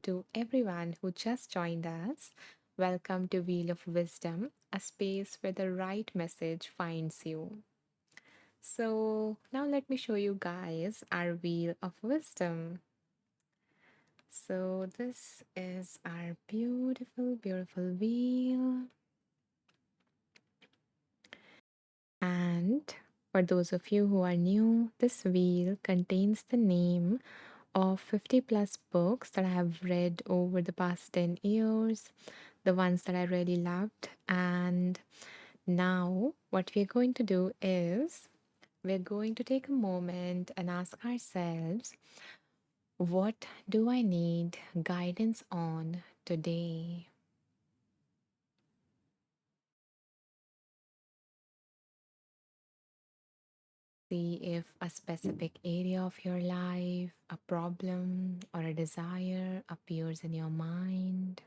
to everyone who just joined us. Welcome to Wheel of Wisdom, a space where the right message finds you. So, now let me show you guys our Wheel of Wisdom. So, this is our beautiful, beautiful wheel. And for those of you who are new, this wheel contains the name of 50 plus books that I have read over the past 10 years, the ones that I really loved. And now, what we're going to do is we're going to take a moment and ask ourselves, what do I need guidance on today? See if a specific area of your life, a problem, or a desire appears in your mind.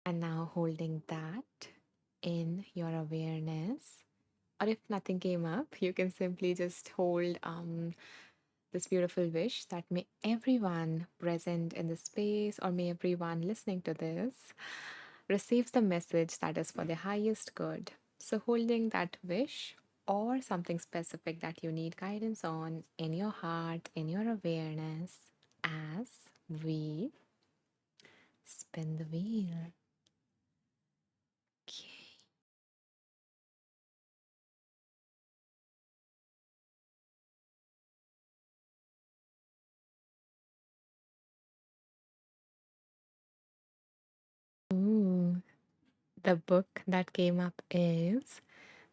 And now holding that in your awareness, or if nothing came up, you can simply just hold this beautiful wish that may everyone present in the space or may everyone listening to this receives the message that is for the highest good. So, holding that wish or something specific that you need guidance on in your heart, in your awareness, as we spin the wheel. Okay. Ooh, the book that came up is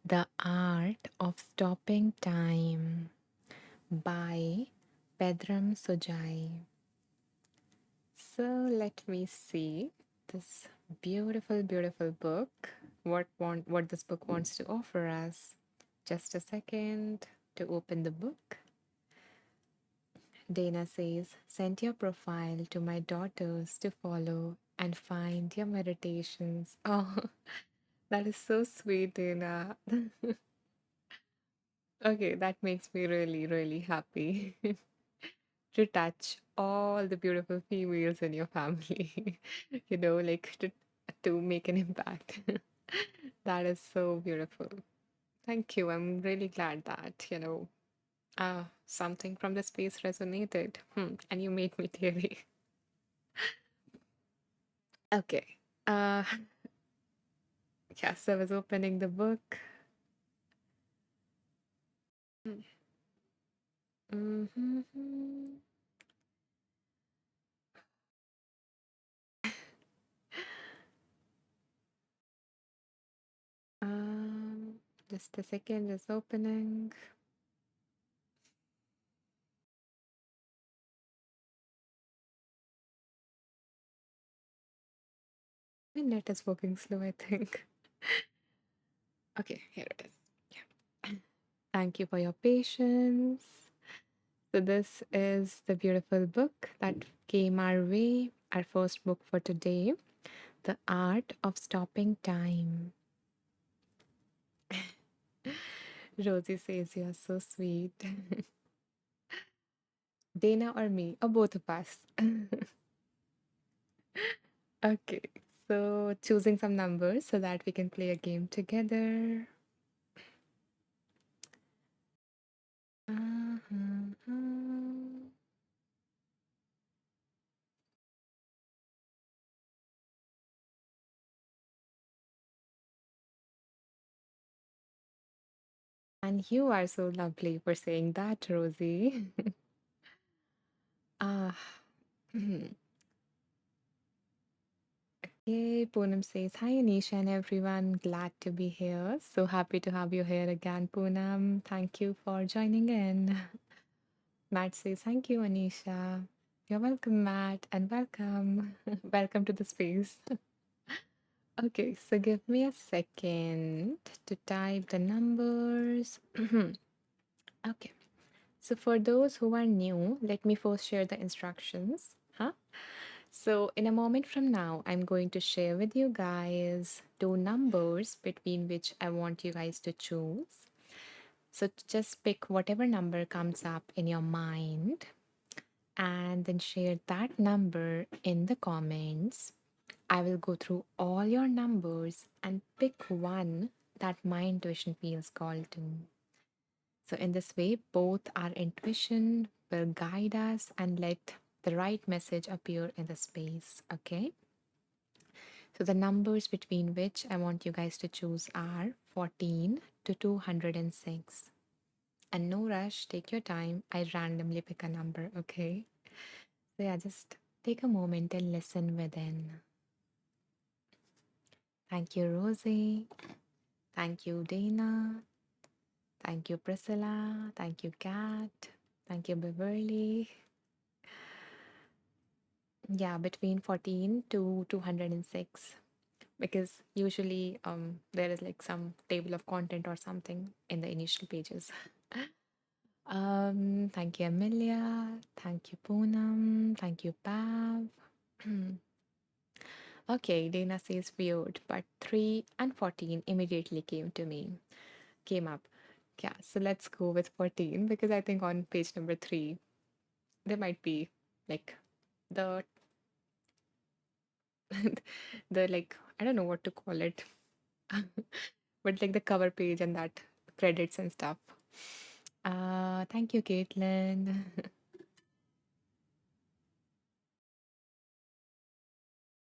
The Art of Stopping Time by Pedram Shojai. So let me see this beautiful, beautiful book. What this book wants to offer us. Just a second to open the book. Dana says, send your profile to my daughters to follow and find your meditations. Oh, that is so sweet, Dana. Okay, that makes me really, really happy to touch all the beautiful females in your family, like to make an impact. That is so beautiful. Thank you. I'm really glad that, something from the space resonated. And you made me teary. Okay. Uh, yes, I was opening the book. Mm-hmm. Um, just a second, is opening. My net is working slow, I think. Okay, here it is. Yeah. Thank you for your patience. So, this is the beautiful book that came our way, our first book for today, The Art of Stopping Time. Rosie says you're so sweet. Dana or me, or both of us. Okay, so choosing some numbers so that we can play a game together. Uh-huh. And you are so lovely for saying that, Rosie. Ah, yay. Poonam says, hi, Anisha and everyone. Glad to be here. So happy to have you here again, Poonam. Thank you for joining in. Matt says, thank you, Anisha. You're welcome, Matt, and welcome. Welcome to the space. Okay, so give me a second to type the numbers. Okay, so for those who are new, let me first share the instructions. Huh? So, in a moment from now, I'm going to share with you guys two numbers between which I want you guys to choose. So just pick whatever number comes up in your mind and then share that number in the comments. I will go through all your numbers and pick one that my intuition feels called to. So, in this way, both our intuition will guide us and let the right message appear in the space. Okay. So, the numbers between which I want you guys to choose are 14 to 206. And no rush, take your time. I randomly pick a number. Okay. So, yeah, just take a moment and listen within. Thank you, Rosie. Thank you, Dana. Thank you, Priscilla. Thank you, Kat. Thank you, Beverly. Yeah, between 14 to 206. Because usually there is like some table of content or something in the initial pages. Thank you, Amelia. Thank you, Poonam. Thank you, Pav. Okay, Dana says weird, but 3 and 14 immediately came up. Yeah, so let's go with 14 because I think on page number 3 there might be like the the like I don't know what to call it, but like the cover page and that credits and stuff. Thank you, Caitlin.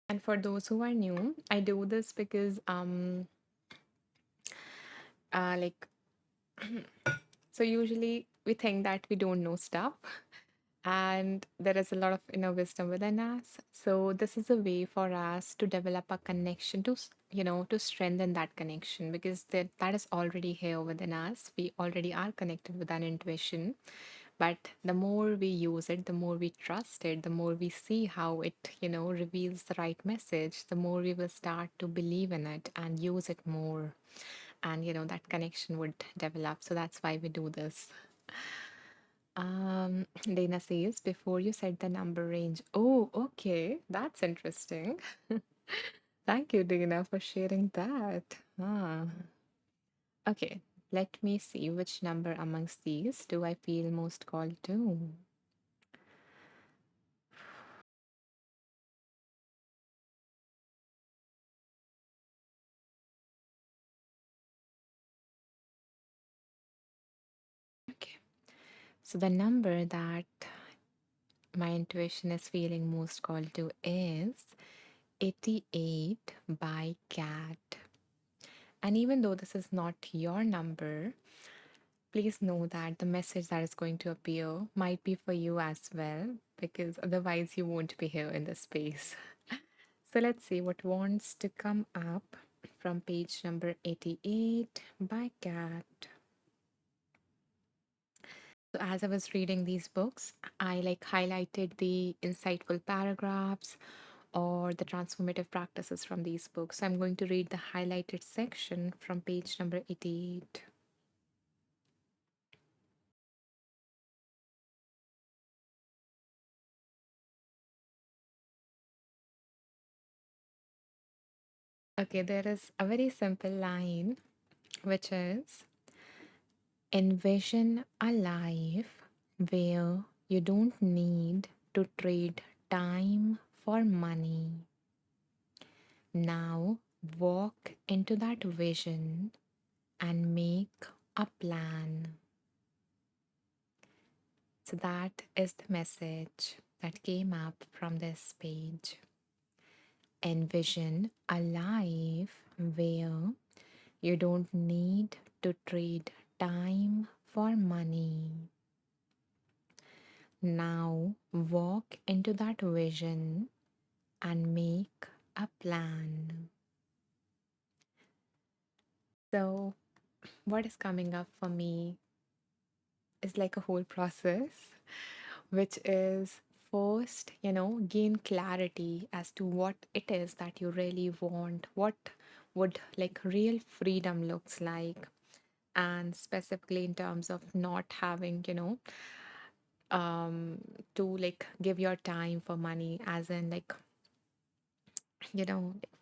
And for those who are new, I do this because like so usually we think that we don't know stuff, and there is a lot of inner wisdom within us. So this is a way for us to develop a connection to to strengthen that connection, because that is already here within us. We already are connected with an intuition, but the more we use it, the more we trust it, the more we see how it reveals the right message, the more we will start to believe in it and use it more, and that connection would develop. So that's why we do this. Dana says, before you set the number range. Oh, okay. That's interesting. Thank you, Dana, for sharing that. Ah. Okay, let me see which number amongst these do I feel most called to. Okay, so the number that my intuition is feeling most called to is 88 by Cat. And even though this is not your number, please know that the message that is going to appear might be for you as well, because otherwise you won't be here in this space. So let's see what wants to come up from page number 88 by Cat. So as I was reading these books, I like highlighted the insightful paragraphs or the transformative practices from these books. So I'm going to read the highlighted section from page number 88. Okay, there is a very simple line which is, envision a life where you don't need to trade time for money. Now walk into that vision and make a plan. So that is the message that came up from this page. Envision a life where you don't need to trade time for money. Now walk into that vision and make a plan. So, what is coming up for me is like a whole process, which is first, gain clarity as to what it is that you really want, what would like real freedom looks like, and specifically in terms of not having, to like give your time for money, as in like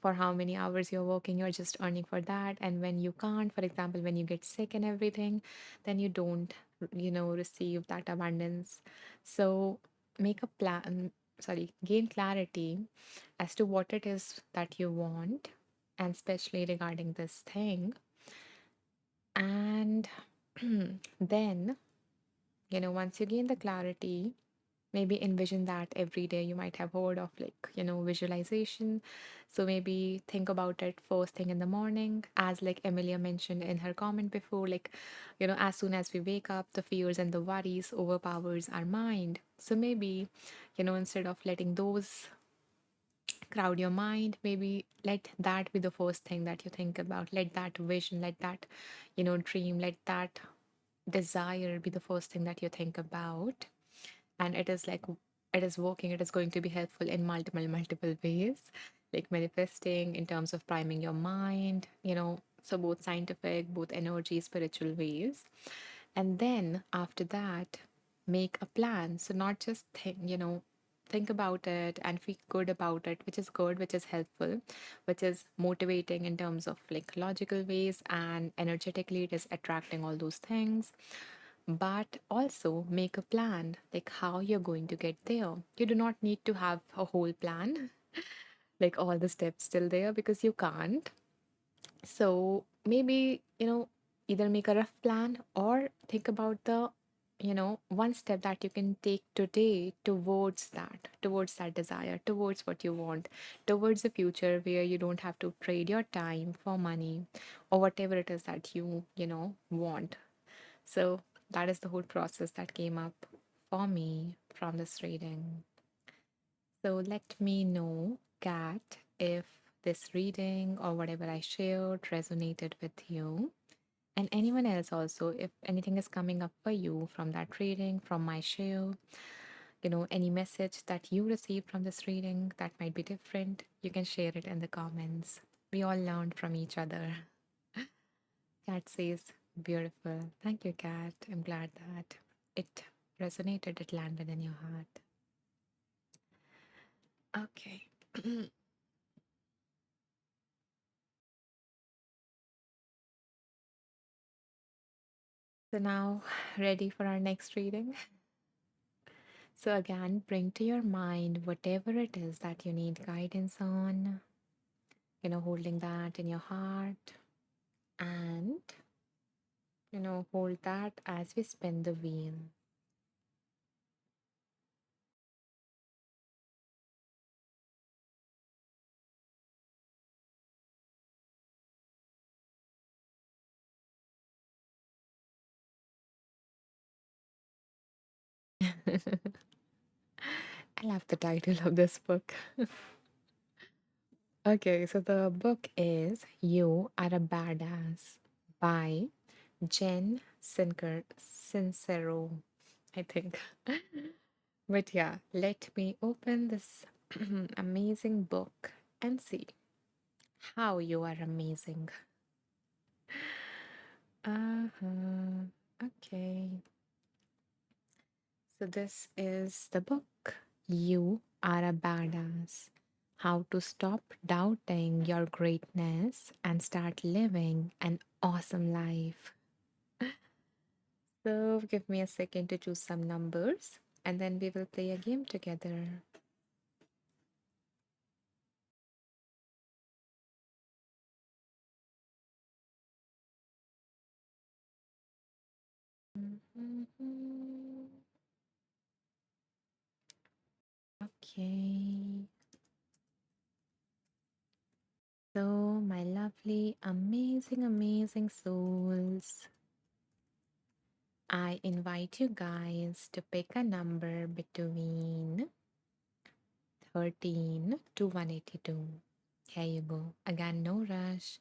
for how many hours you're working, you're just earning for that. And when you can't, for example, when you get sick and everything, then you don't, receive that abundance. So make a plan, sorry, gain clarity as to what it is that you want, and especially regarding this thing. And then, once you gain the clarity, maybe envision that every day. You might have heard of, like, visualization. So maybe think about it first thing in the morning, as like Emilia mentioned in her comment before, like, as soon as we wake up, the fears and the worries overpowers our mind. So maybe, instead of letting those crowd your mind, maybe let that be the first thing that you think about. Let that vision, let that, dream, let that desire be the first thing that you think about. And it is like, it is working, it is going to be helpful in multiple ways, like manifesting in terms of priming your mind, so both scientific, both energy, spiritual ways. And then after that, make a plan. So not just think about it and feel good about it, which is good, which is helpful, which is motivating in terms of like logical ways, and energetically it is attracting all those things. But also make a plan, like how you're going to get there. You do not need to have a whole plan, like all the steps still there, because you can't. So maybe, either make a rough plan or think about the, one step that you can take today towards that desire, towards what you want, towards the future where you don't have to trade your time for money or whatever it is that you want. So that is the whole process that came up for me from this reading. So let me know, Kat, if this reading or whatever I shared resonated with you. And anyone else also, if anything is coming up for you from that reading, from my share, any message that you received from this reading that might be different, you can share it in the comments. We all learned from each other. Kat says, beautiful. Thank you, Kat. I'm glad that it resonated, it landed in your heart. Okay. So now, ready for our next reading? So, again, bring to your mind whatever it is that you need guidance on, holding that in your heart, and, hold that as we spin the wheel. I love the title of this book. Okay, so the book is You Are a Badass by Sincero, I think. But yeah, let me open this amazing book and see how you are amazing. Uh-huh. Okay. So this is the book. You Are a Badass. How to Stop Doubting Your Greatness and Start Living an Awesome Life. So give me a second to choose some numbers and then we will play a game together. Mhm. Okay. So, my lovely, amazing souls, I invite you guys to pick a number between 13 to 182. Here you go. Again, no rush.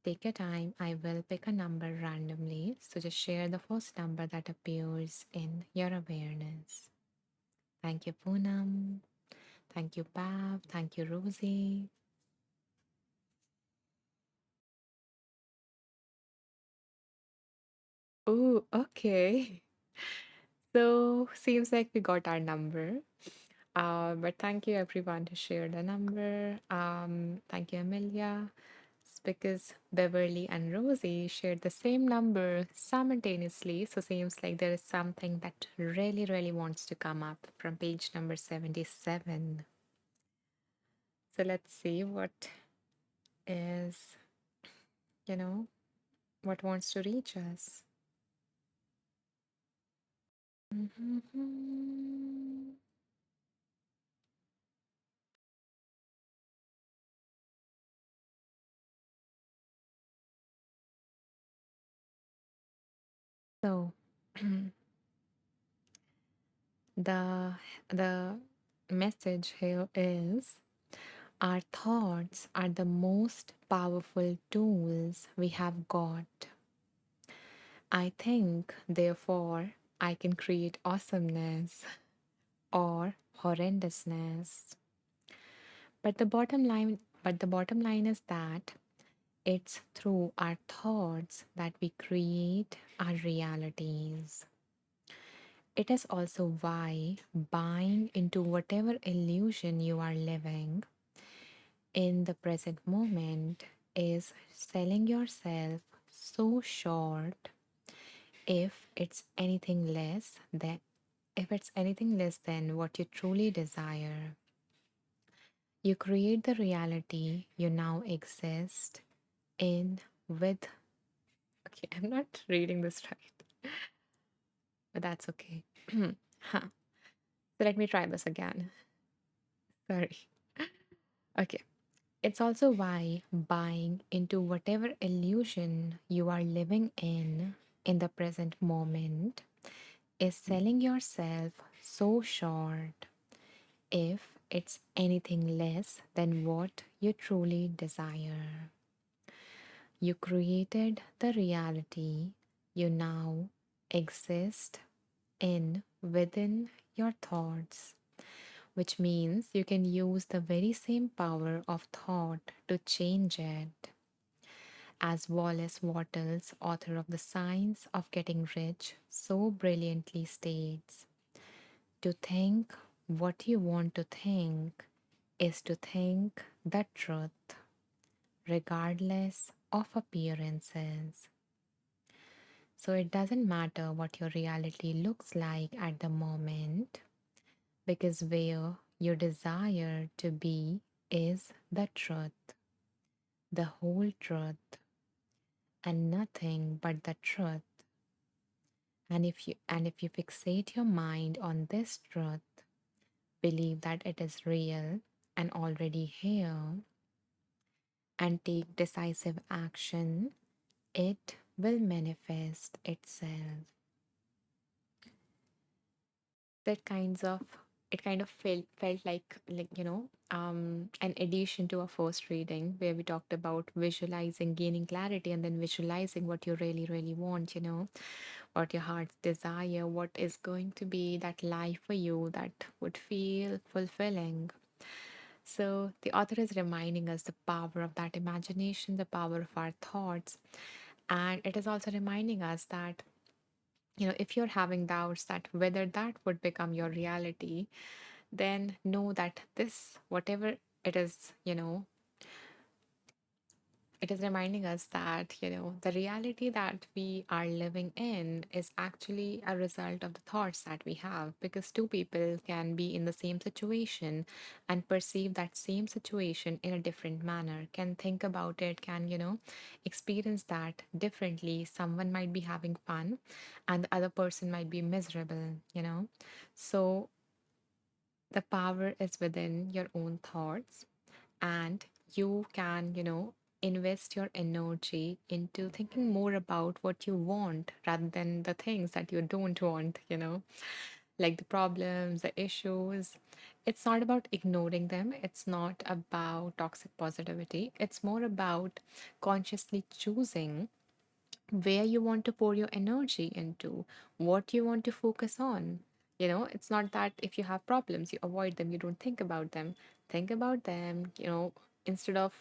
Take your time. I will pick a number randomly. So just share the first number that appears in your awareness. Thank you, Poonam. Thank you, Pav. Thank you, Rosie. Oh, okay. So seems like we got our number. But thank you everyone to share the number. Thank you, Amelia. It's because Beverly and Rosie shared the same number simultaneously. So seems like there is something that really, really wants to come up from page number 77. So let's see what is, you know, what wants to reach us. Mhm. So the the message here is our thoughts are the most powerful tools we have got. I think, therefore, I can create awesomeness or horrendousness. But the bottom line is that it's through our thoughts that we create our realities. It is also why buying into whatever illusion you are living in the present moment is selling yourself so short if it's anything less than what you truly desire. You create the reality you now exist in with. Okay, I'm not reading this right, but that's okay. Huh. So let me try this again. Sorry. Okay. It's also why buying into whatever illusion you are living in the present moment is selling yourself so short if it's anything less than what you truly desire. You created the reality you now exist in within your thoughts, which means you can use the very same power of thought to change it. As Wallace Wattles, author of The Science of Getting Rich, so brilliantly states, to think what you want to think is to think the truth, regardless of appearances. So it doesn't matter what your reality looks like at the moment, because where your desire to be is the truth, the whole truth, and nothing but the truth. And if you fixate your mind on this truth, believe that it is real and already here, and take decisive action, it will manifest itself. That kinds of it kind of felt like an addition to our first reading where we talked about visualizing, gaining clarity, and then visualizing what you really really want, what your heart's desire, what is going to be that life for you that would feel fulfilling. So the author is reminding us the power of that imagination, the power of our thoughts, and it is also reminding us that, if you're having doubts that whether that would become your reality, then know that this, whatever it is, it is reminding us that, the reality that we are living in is actually a result of the thoughts that we have. Because two people can be in the same situation and perceive that same situation in a different manner, can think about it, can, experience that differently. Someone might be having fun and the other person might be miserable. So the power is within your own thoughts, and you can, invest your energy into thinking more about what you want rather than the things that you don't want, like the problems, the issues. It's not about ignoring them, it's not about toxic positivity, it's more about consciously choosing where you want to pour your energy into, what you want to focus on. It's not that if you have problems, you avoid them, you don't think about them. Think about them, instead of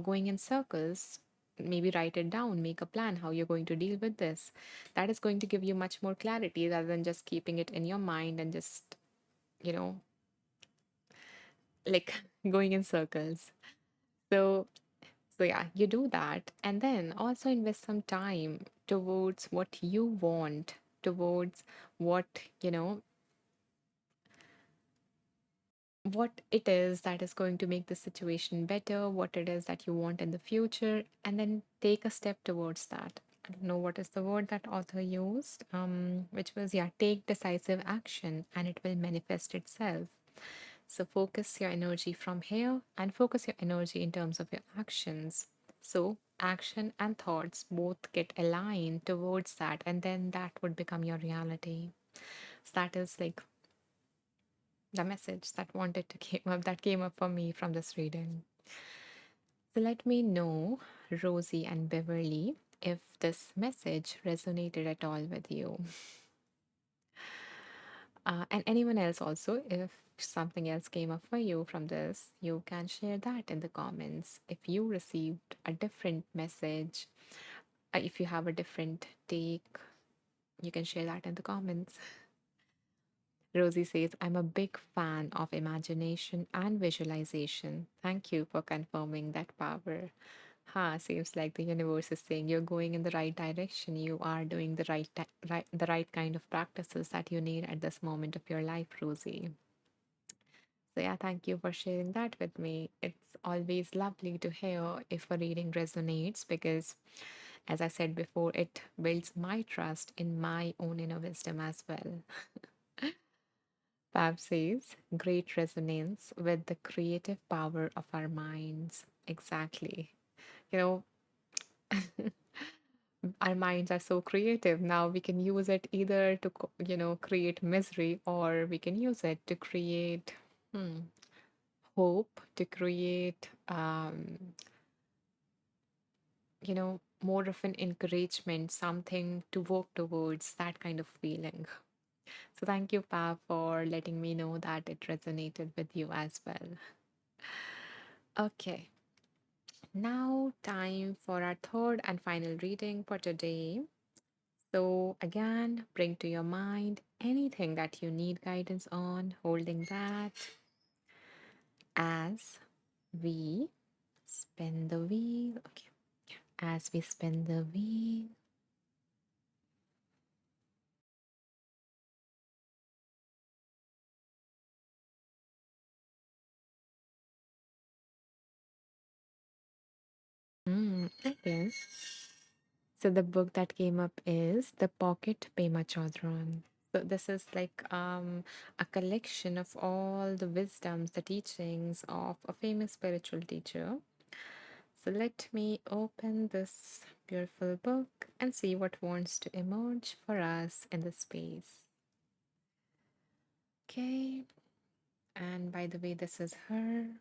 going in circles. Maybe write it down, make a plan how you're going to deal with this. That is going to give you much more clarity rather than just keeping it in your mind and just, you know, like going in circles. So, so yeah, you do that, and then also invest some time towards what you want, towards what, what it is that is going to make the situation better, what it is that you want in the future, and then take a step towards that. I don't know what is the word that author used, which was, yeah, take decisive action and it will manifest itself. So focus your energy from here and focus your energy in terms of your actions. So action and thoughts both get aligned towards that, and then that would become your reality. So that is like the message that came up for me from this reading. So let me know, Rosie and Beverly, if this message resonated at all with you. And anyone else also, if something else came up for you from this, you can share that in the comments. If you received a different message, if you have a different take, you can share that in the comments. Rosie says, I'm a big fan of imagination and visualization. Thank you for confirming that power. Seems like the universe is saying you're going in the right direction. You are doing the the right kind of practices that you need at this moment of your life, Rosie. So yeah, thank you for sharing that with me. It's always lovely to hear if a reading resonates because, as I said before, it builds my trust in my own inner wisdom as well. Fab says, great resonance with the creative power of our minds. Exactly. You know, our minds are so creative. Now we can use it either to, create misery, or we can use it to create hope, to create, more of an encouragement, something to work towards, that kind of feeling. So thank you, Pa, for letting me know that it resonated with you as well. Okay, now time for our third and final reading for today. So, again, bring to your mind anything that you need guidance on, holding that as we spin the wheel. Okay, as we spin the wheel. Okay. So the book that came up is The Pocket Pema Chodron. So this is like a collection of all the wisdoms, the teachings of a famous spiritual teacher. So let me open this beautiful book and see what wants to emerge for us in the space. Okay, and by the way, this is her.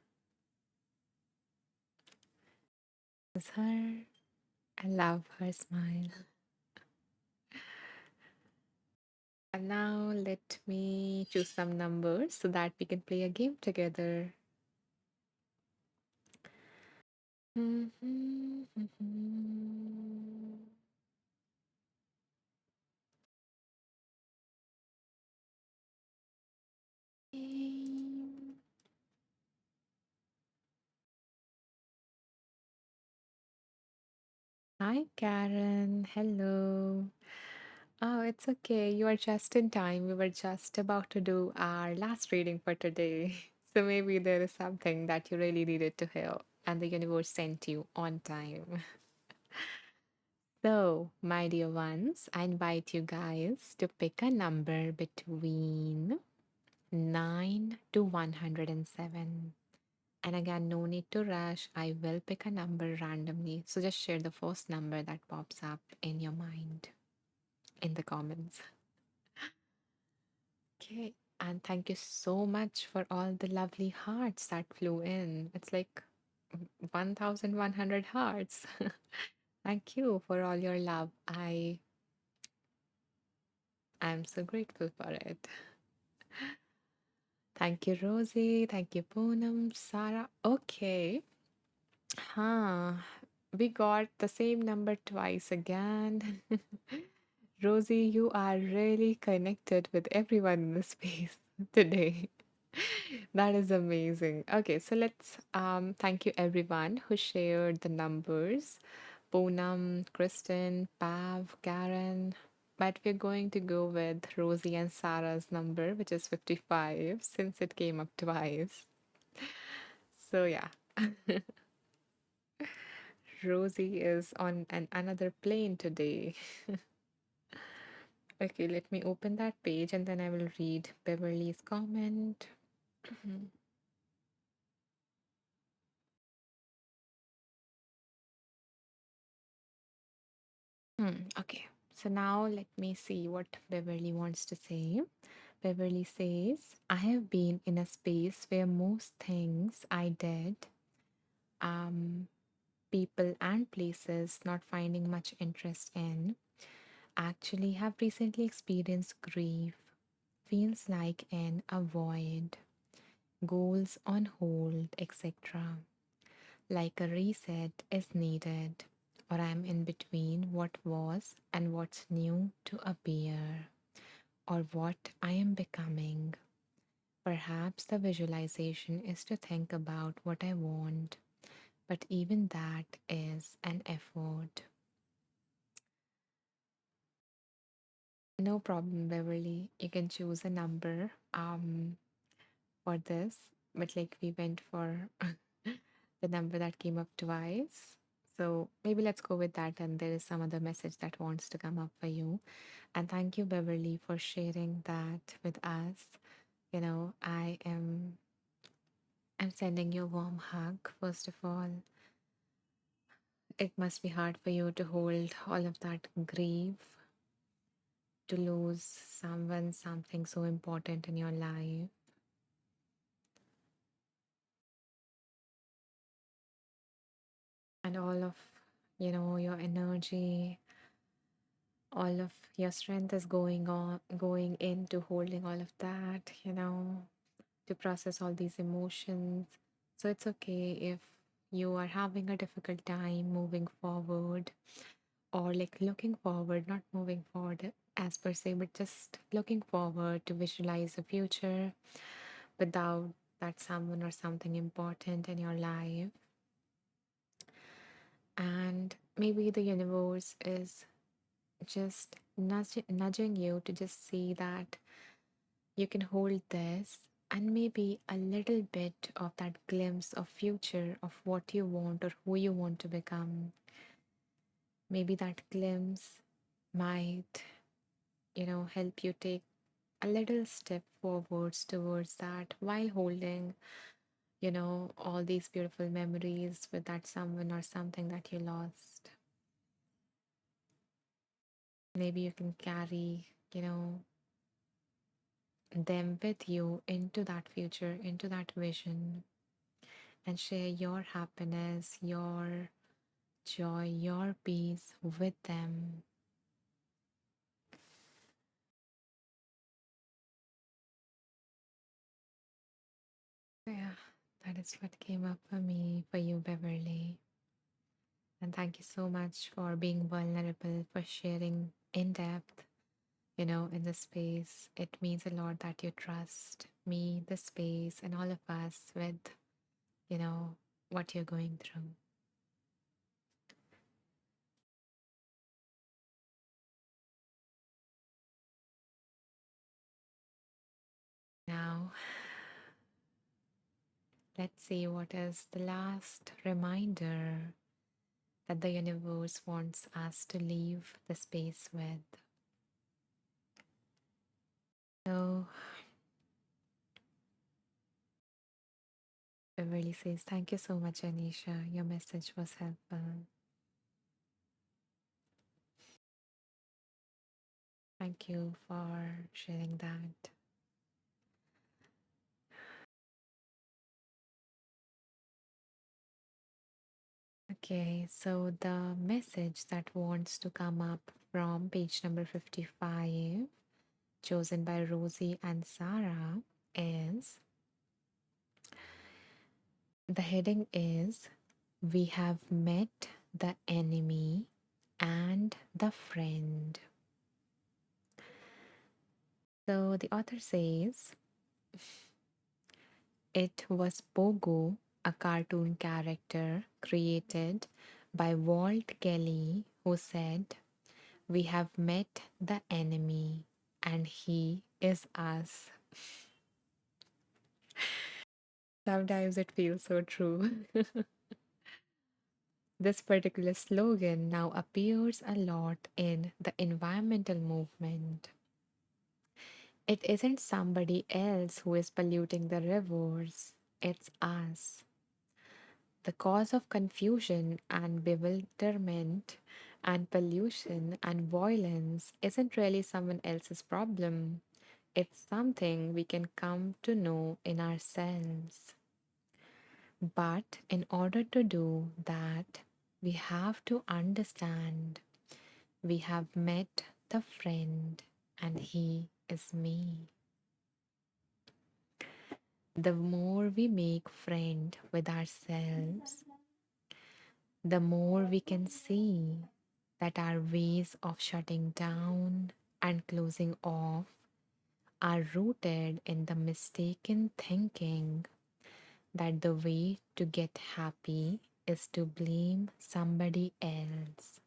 This is her. I love her smile. And now let me choose some numbers so that we can play a game together. Hi, Karen. Hello. Oh, it's okay. You are just in time. We were just about to do our last reading for today. So maybe there is something that you really needed to hear, and the universe sent you on time. So, my dear ones, I invite you guys to pick a number between 9 to 107. And again, no need to rush. I will pick a number randomly. So just share the first number that pops up in your mind in the comments. Okay. And thank you so much for all the lovely hearts that flew in. It's like 1,100 hearts. Thank you for all your love. I'm so grateful for it. Thank you, Rosie. Thank you, Poonam, Sarah. Okay. Huh. We got the same number twice again. Rosie, you are really connected with everyone in the space today. That is amazing. Okay, so let's thank you everyone who shared the numbers. Poonam, Kristen, Pav, Karen. But we're going to go with Rosie and Sarah's number, which is 55, since it came up twice. So yeah, Rosie is on another plane today. Okay, let me open that page and then I will read Beverly's comment. Okay, so now let me see what Beverly wants to say. Beverly says, I have been in a space where most things I did, um, people and places not finding much interest in, actually have recently experienced grief. Feels like an avoid, goals on hold, etc. Like a reset is needed, or I'm in between what was and what's new to appear, or what I am becoming. Perhaps the visualization is to think about what I want, but even that is an effort. No problem, Beverly. You can choose a number for this, but like we went for the number that came up twice. So maybe let's go with that. And there is some other message that wants to come up for you. And thank you, Beverly, for sharing that with us. I'm sending you a warm hug, first of all. It must be hard for you to hold all of that grief, to lose someone, something so important in your life, and all of, your energy, all of your strength is going into holding all of that, to process all these emotions. So it's okay if you are having a difficult time moving forward, or like looking forward, not moving forward as per se, but just looking forward to visualize the future without that someone or something important in your life. And maybe the universe is just nudging you to just see that you can hold this, and maybe a little bit of that glimpse of future of what you want or who you want to become. Maybe that glimpse might, help you take a little step forwards towards that while holding, all these beautiful memories with that someone or something that you lost. Maybe you can carry, them with you into that future, into that vision, and share your happiness, your joy, your peace with them. Yeah, that is what came up for me, for you, Beverly. And thank you so much for being vulnerable, for sharing in depth, in the space. It means a lot that you trust me, the space, and all of us with, you know, what you're going through. Now, let's see what is the last reminder that the universe wants us to leave the space with. So, Beverly says, thank you so much, Anisha. Your message was helpful. Thank you for sharing that. Okay, so the message that wants to come up from page number 55, chosen by Rosie and Sarah, is the heading is We have met the enemy and the friend. So the author says, It was Pogo, a cartoon character created by Walt Kelly, who said, "We have met the enemy, and he is us." Sometimes it feels so true. This particular slogan now appears a lot in the environmental movement. It isn't somebody else who is polluting the rivers, it's us. The cause of confusion and bewilderment and pollution and violence isn't really someone else's problem. It's something we can come to know in ourselves. But in order to do that, we have to understand we have met the friend and he is me. The more we make friend with ourselves, the more we can see that our ways of shutting down and closing off are rooted in the mistaken thinking that the way to get happy is to blame somebody else.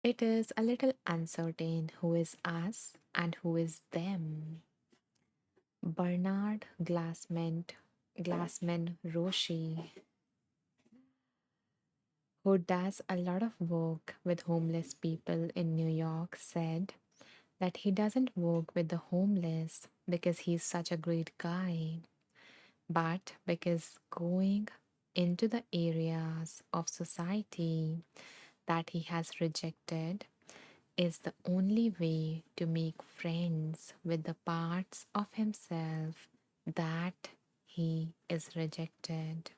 It is a little uncertain who is us and who is them. Bernard Glassman Roshi, who does a lot of work with homeless people in New York, said that he doesn't work with the homeless because he's such a great guy, but because going into the areas of society that he has rejected is the only way to make friends with the parts of himself that he is rejected.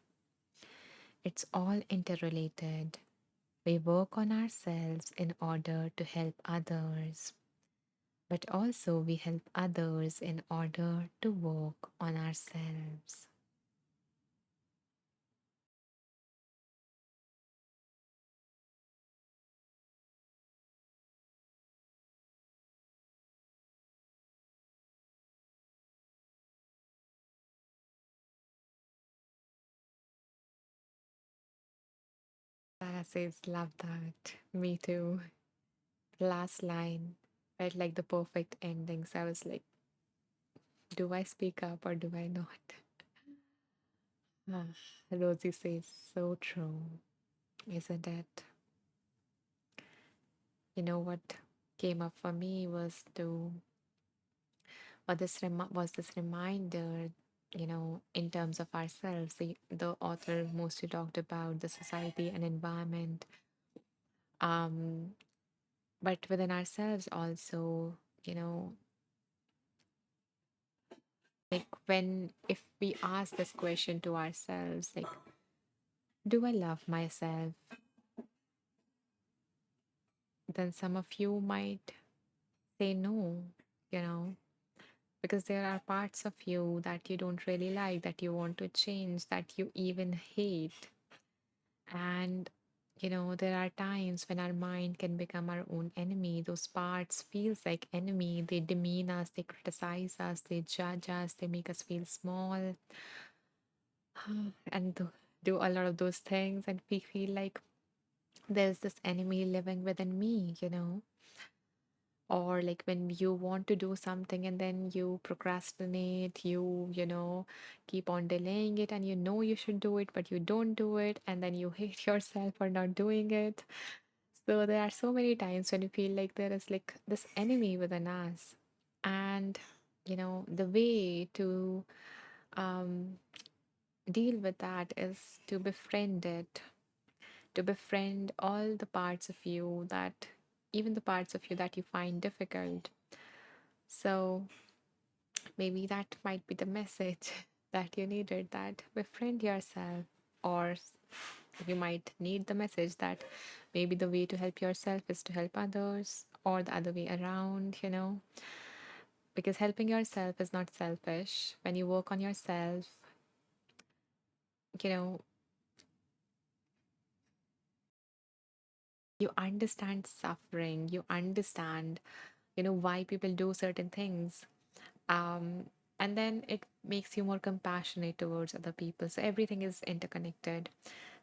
It's all interrelated. We work on ourselves in order to help others, but also we help others in order to work on ourselves. Sarah says, love that. Me too. Last line felt like the perfect ending. So I was like, do I speak up or do I not? Ah, Rosie says, so true, isn't it? You know what came up for me was to, or was this reminder, in terms of ourselves. The author mostly talked about the society and environment, um, but within ourselves also, you know, like when if we ask this question to ourselves, like, do I love myself? Then some of you might say no, you know, because there are parts of you that you don't really like, that you want to change, that you even hate. And there are times when our mind can become our own enemy. Those parts feels like enemy. They demean us, they criticize us, they judge us, they make us feel small, and do a lot of those things. And we feel like there's this enemy living within me. Or like when you want to do something and then you procrastinate, you keep on delaying it, and you should do it but you don't do it, and then you hate yourself for not doing it. So there are so many times when you feel like there is like this enemy within us. And the way to um, deal with that is to befriend it, to befriend all the parts of you that, even the parts of you that you find difficult. So maybe that might be the message that you needed, that befriend yourself. Or you might need the message that maybe the way to help yourself is to help others, or the other way around. Because helping yourself is not selfish. When you work on yourself, you know, you understand suffering, you understand, why people do certain things. And then it makes you more compassionate towards other people. So everything is interconnected.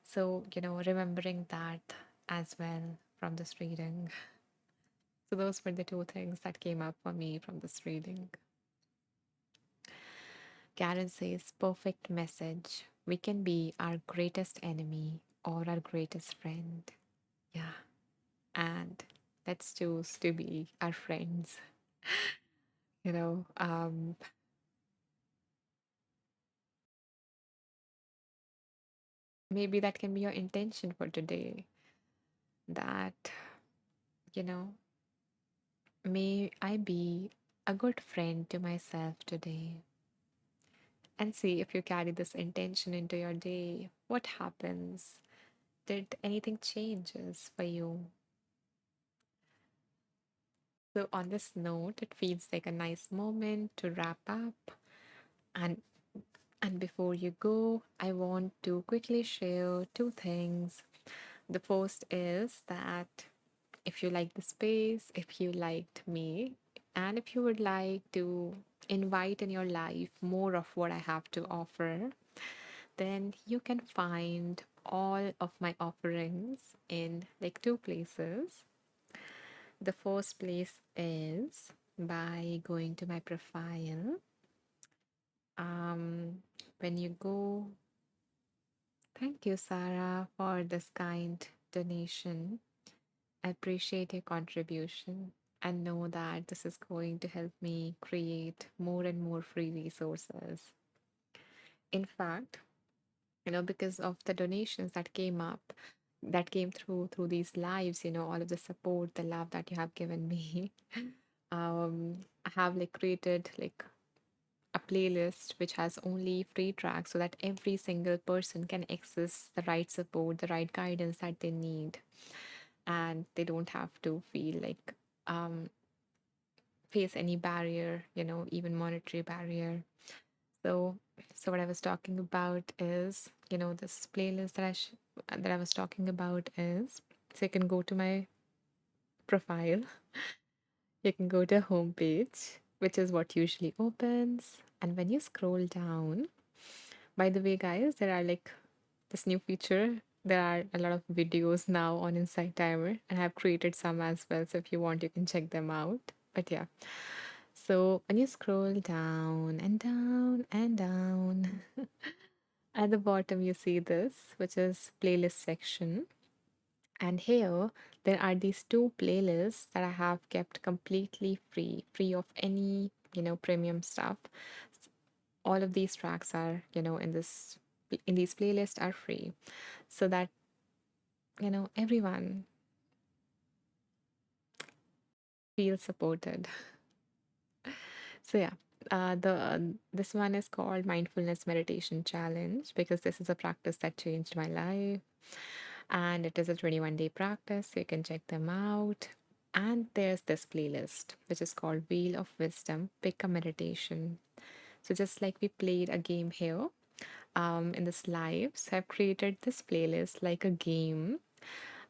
So, remembering that as well from this reading. So those were the two things that came up for me from this reading. Karen says, perfect message. We can be our greatest enemy or our greatest friend. Yeah. And let's choose to be our friends. You know, um, Maybe that can be your intention for today. That, you know, may I be a good friend to myself today. And see if you carry this intention into your day. What happens? Did anything changes for you? So on this note, it feels like a nice moment to wrap up. And and before you go, I want to quickly share two things. The first is that if you like the space, if you liked me, and if you would like to invite in your life more of what I have to offer, then you can find all of my offerings in like two places. The first place is by going to my profile. Um, when you go, thank you, Sarah, for this kind donation. I appreciate your contribution and know that this is going to help me create more and more free resources. In fact, because of the donations that came up, that came through these lives, all of the support, the love that you have given me. I have like created like a playlist which has only free tracks so that every single person can access the right support, the right guidance that they need, and they don't have to feel like um, face any barrier, even monetary barrier. So, so what I was talking about is, this playlist that I was talking about is, so you can go to my profile, you can go to homepage, which is what usually opens, and when you scroll down, by the way, guys, there are like this new feature. There are a lot of videos now on Insight Timer, and I've created some as well. So if you want, you can check them out. But yeah, so when you scroll down and down and down, at the bottom you see this, which is playlist section. And here there are these two playlists that I have kept completely free of any, premium stuff. All of these tracks are, in these playlists are free so that, everyone feels supported. So yeah, the this one is called Mindfulness Meditation Challenge because this is a practice that changed my life, and it is a 21-day practice. So you can check them out. And there's this playlist which is called Wheel of Wisdom. Pick a meditation. So just like we played a game here, in this live, so I've created this playlist like a game.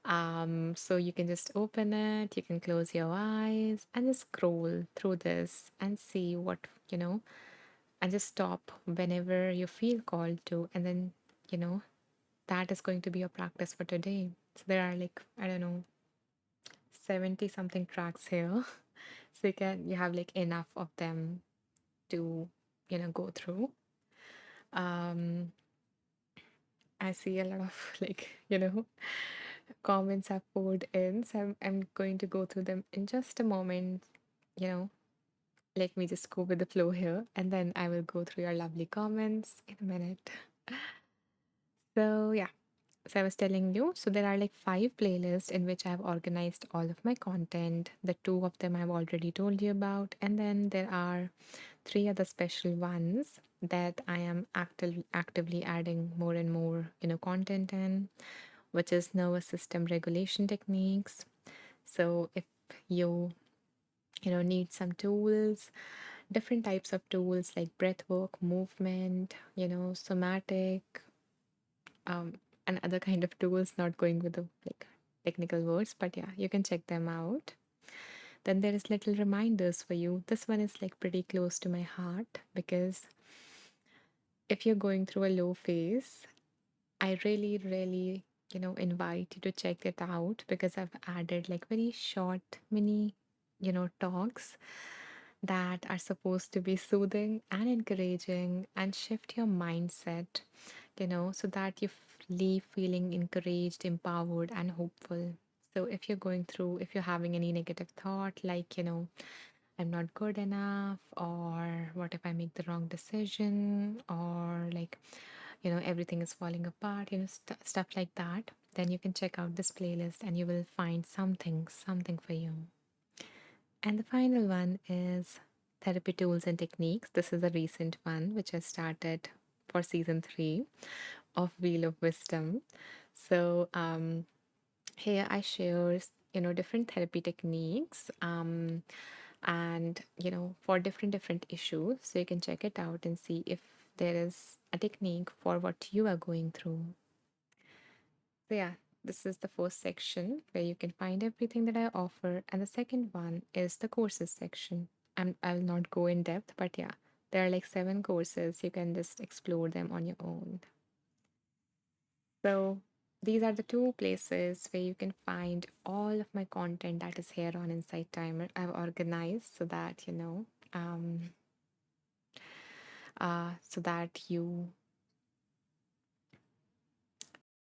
So you can just open it, you can close your eyes and just scroll through this and see what, and just stop whenever you feel called to. And then, you know, that is going to be your practice for today. So there are like, I don't know, 70 something tracks here. So you have like enough of them to, go through. Um, I see a lot of like, comments I've poured in. So I'm going to go through them in just a moment. You know, let me just go with the flow here and then I will go through your lovely comments in a minute. So, yeah. So, I was telling you, so there are like five playlists in which I've organized all of my content. The two of them I've already told you about. And then there are three other special ones that I am actively adding more and more, content in, which is nervous system regulation techniques. So if you need some tools, different types of tools like breath work, movement, somatic, um, and other kind of tools, not going with the like technical words, but yeah, you can check them out. Then there is little reminders for you. This one is like pretty close to my heart because if you're going through a low phase, I really, really, invite you to check it out because I've added like very short, mini, talks that are supposed to be soothing and encouraging and shift your mindset, so that you leave feeling encouraged, empowered, and hopeful. So if you're having any negative thought, like, I'm not good enough, or what if I make the wrong decision, or like, everything is falling apart, stuff like that, then you can check out this playlist and you will find something for you. And the final one is therapy tools and techniques. This is a recent one which I started for season 3 of Wheel of Wisdom. So here I share, different therapy techniques, and for different issues. So you can check it out and see if there is a technique for what you are going through. So yeah, this is the first section where you can find everything that I offer, and the second one is the courses section. I'll not go in depth, but yeah, there are like 7 courses. You can just explore them on your own. So these are the two places where you can find all of my content that is here on Insight Timer. I've organized so that um, so that you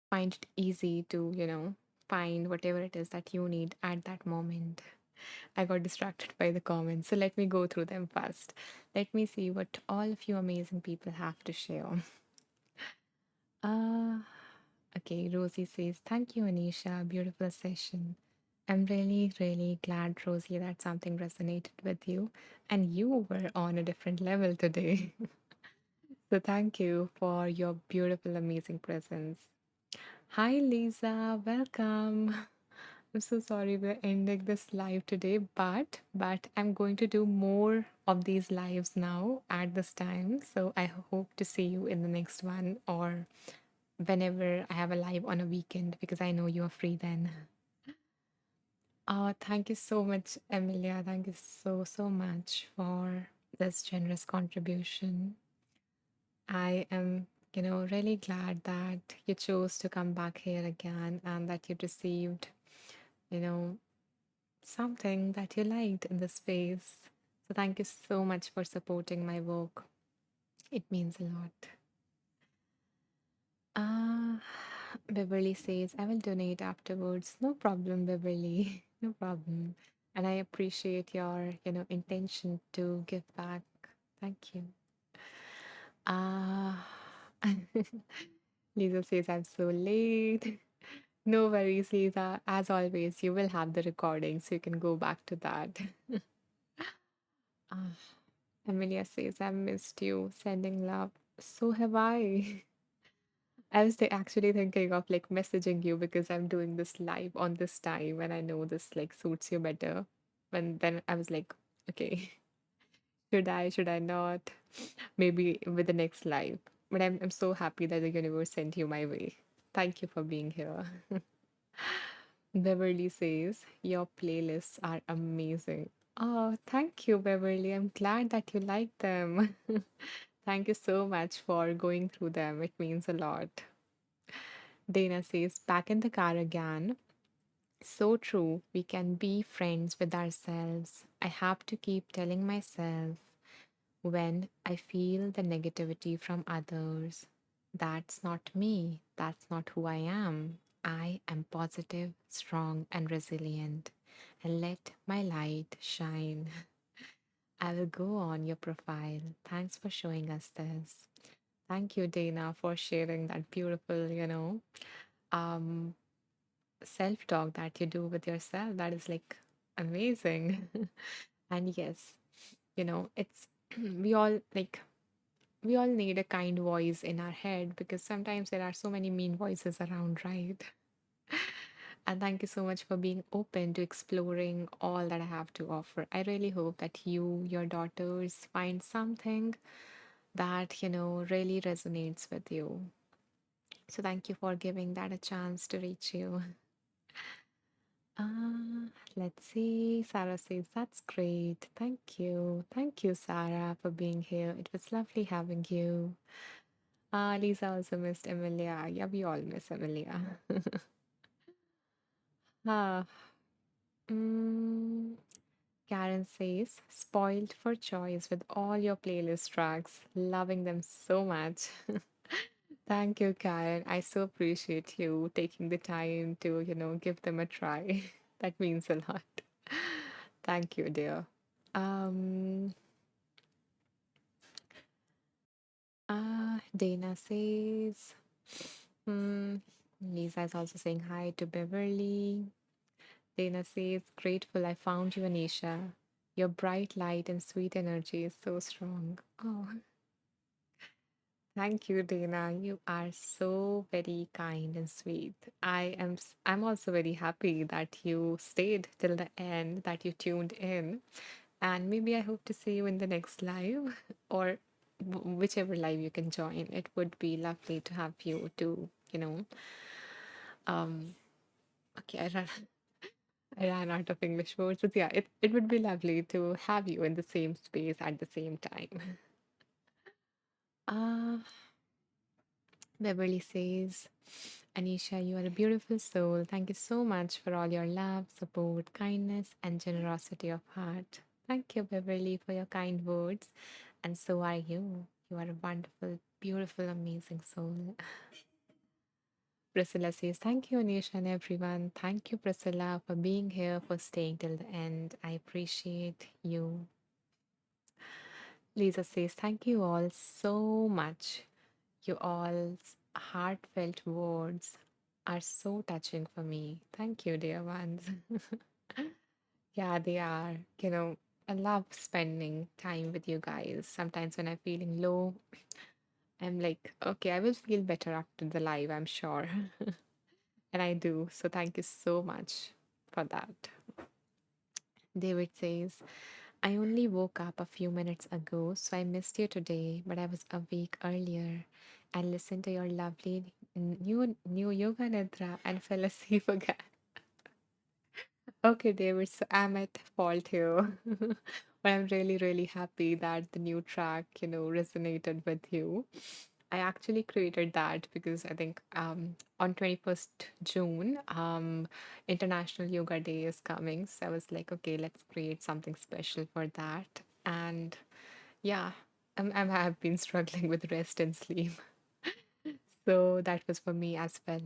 find it easy to find whatever it is that you need at that moment. I got distracted by the comments, so let me go through them first. Let me see what all of you amazing people have to share. Uh, okay, Rosie says, thank you, Anisha. Beautiful session. I'm really, really glad, Rosie, that something resonated with you and you were on a different level today. So, thank you for your beautiful, amazing presence. Hi, Lisa. Welcome. I'm so sorry we're ending this live today, but I'm going to do more of these lives now at this time. So I hope to see you in the next one or whenever I have a live on a weekend because I know you are free then. Thank you so much, Emilia. Thank you so much for this generous contribution. I am, really glad that you chose to come back here again and that you received, you know, something that you liked in the space. So thank you so much for supporting my work. It means a lot. Uh, Beverly says, I will donate afterwards. No problem, Beverly. No problem. And I appreciate your, intention to give back. Thank you. Ah, Lisa says, I'm so late. No worries, Lisa. As always, you will have the recording, so you can go back to that. Ah, Amelia says, I missed you. Sending love. So have I. I was actually thinking of like messaging you because I'm doing this live on this time and I know this like suits you better. And then I was like, okay, should I not? Maybe with the next live. But I'm so happy that the universe sent you my way. Thank you for being here. Beverly says, your playlists are amazing. Oh, thank you, Beverly. I'm glad that you like them. Thank you so much for going through them. It means a lot. Dana says, back in the car again. So true. We can be friends with ourselves. I have to keep telling myself when I feel the negativity from others. That's not me. That's not who I am. I am positive, strong, and resilient. And let my light shine. I will go on your profile. Thanks for showing us this. Thank you, Dana, for sharing that beautiful, um, self talk that you do with yourself. That is like amazing. And yes, it's we all like we all need a kind voice in our head because sometimes there are so many mean voices around, right? And thank you so much for being open to exploring all that I have to offer. I really hope that your daughters find something that, really resonates with you. So thank you for giving that a chance to reach you. Let's see. Sarah says, that's great. Thank you. Thank you, Sarah, for being here. It was lovely having you. Lisa also missed Emilia. Yeah, we all miss Emilia. ah, mm, Karen says, spoiled for choice with all your playlist tracks. Loving them so much. Thank you, Karen. I so appreciate you taking the time to, give them a try. That means a lot. Thank you, dear. Um, Dana says, hmm, Lisa is also saying hi to Beverly. Dana says, grateful I found you, Anisha. Your bright light and sweet energy is so strong. Oh, thank you, Dana. You are so very kind and sweet. I'm also very happy that you stayed till the end, that you tuned in. And maybe I hope to see you in the next live or whichever live you can join. It would be lovely to have you to, um okay, I ran out of English words, but yeah, it would be lovely to have you in the same space at the same time. Uh Beverly says, Anisha, you are a beautiful soul. Thank you so much for all your love, support, kindness, and generosity of heart. Thank you, Beverly, for your kind words. And so are you. You are a wonderful, beautiful, amazing soul. Priscilla says, thank you, Anisha, and everyone. Thank you, Priscilla, for being here, for staying till the end. I appreciate you. Lisa says, thank you all so much. You all's heartfelt words are so touching for me. Thank you, dear ones. Yeah, they are. I love spending time with you guys. Sometimes when I'm feeling low, I'm like, okay, I will feel better after the live, I'm sure. And I do. So thank you so much for that. David says, I only woke up a few minutes ago, so I missed you today, but I was awake earlier and listened to your lovely new yoga nidra and fell asleep again. Okay, David, so I'm at fault here. But I'm really, really happy that the new track, resonated with you. I actually created that because I think on 21st June, International Yoga Day is coming. So I was like, okay, let's create something special for that. And yeah, I've been struggling with rest and sleep. So that was for me as well.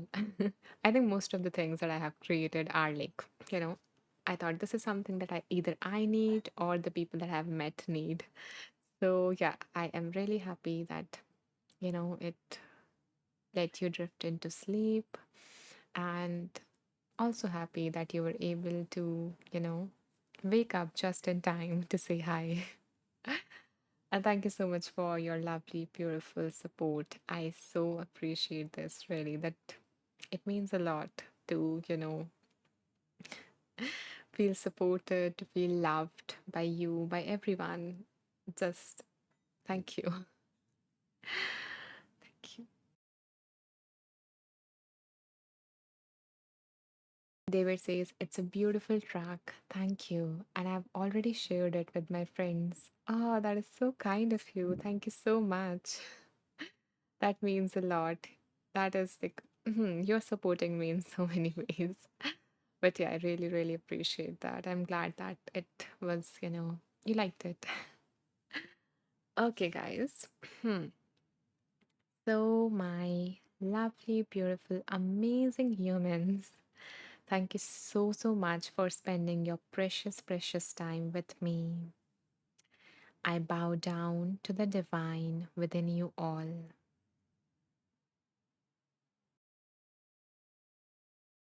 I think most of the things that I have created are like, you know, I thought this is something that I need or the people that I've met need. So yeah, I am really happy that, it let you drift into sleep and also happy that you were able to, wake up just in time to say hi. And thank you so much for your lovely, beautiful support. I so appreciate this, really, that it means a lot to, feel supported, to feel loved by you, by everyone. Just thank you. Thank you. David says, it's a beautiful track. Thank you. And I've already shared it with my friends. Oh, that is so kind of you. Thank you so much. That means a lot. That is like, you're supporting me in so many ways. But yeah, I really, really appreciate that. I'm glad that it was, you liked it. Okay, guys. So, my lovely, beautiful, amazing humans, thank you so, so much for spending your precious, precious time with me. I bow down to the divine within you all.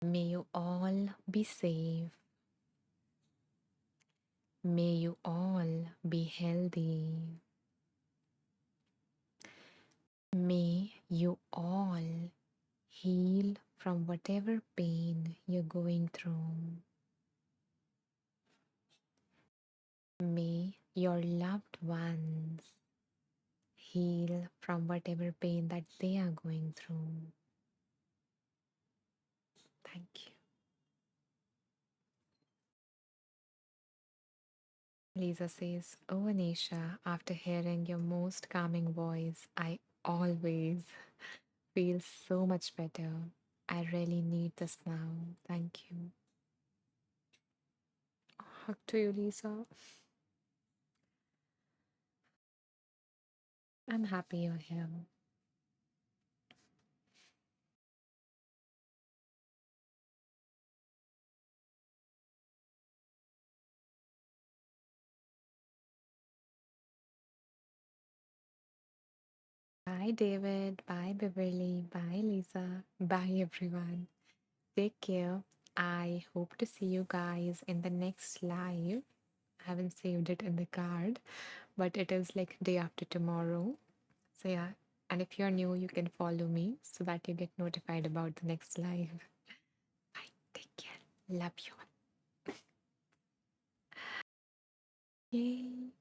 May you all be safe. May you all be healthy. May you all heal from whatever pain you're going through. May your loved ones heal from whatever pain that they are going through. Thank you. Lisa says, "Oh, Anisha, after hearing your most calming voice, I always feel so much better. I really need this now. Thank you." Hug to you, Lisa. I'm happy you're here. Bye, David. Bye, Beverly. Bye, Lisa. Bye, everyone. Take care. I hope to see you guys in the next live. I haven't saved it in the card, but it is like day after tomorrow. So, yeah. And if you're new, you can follow me so that you get notified about the next live. Bye. Take care. Love you all. Yay.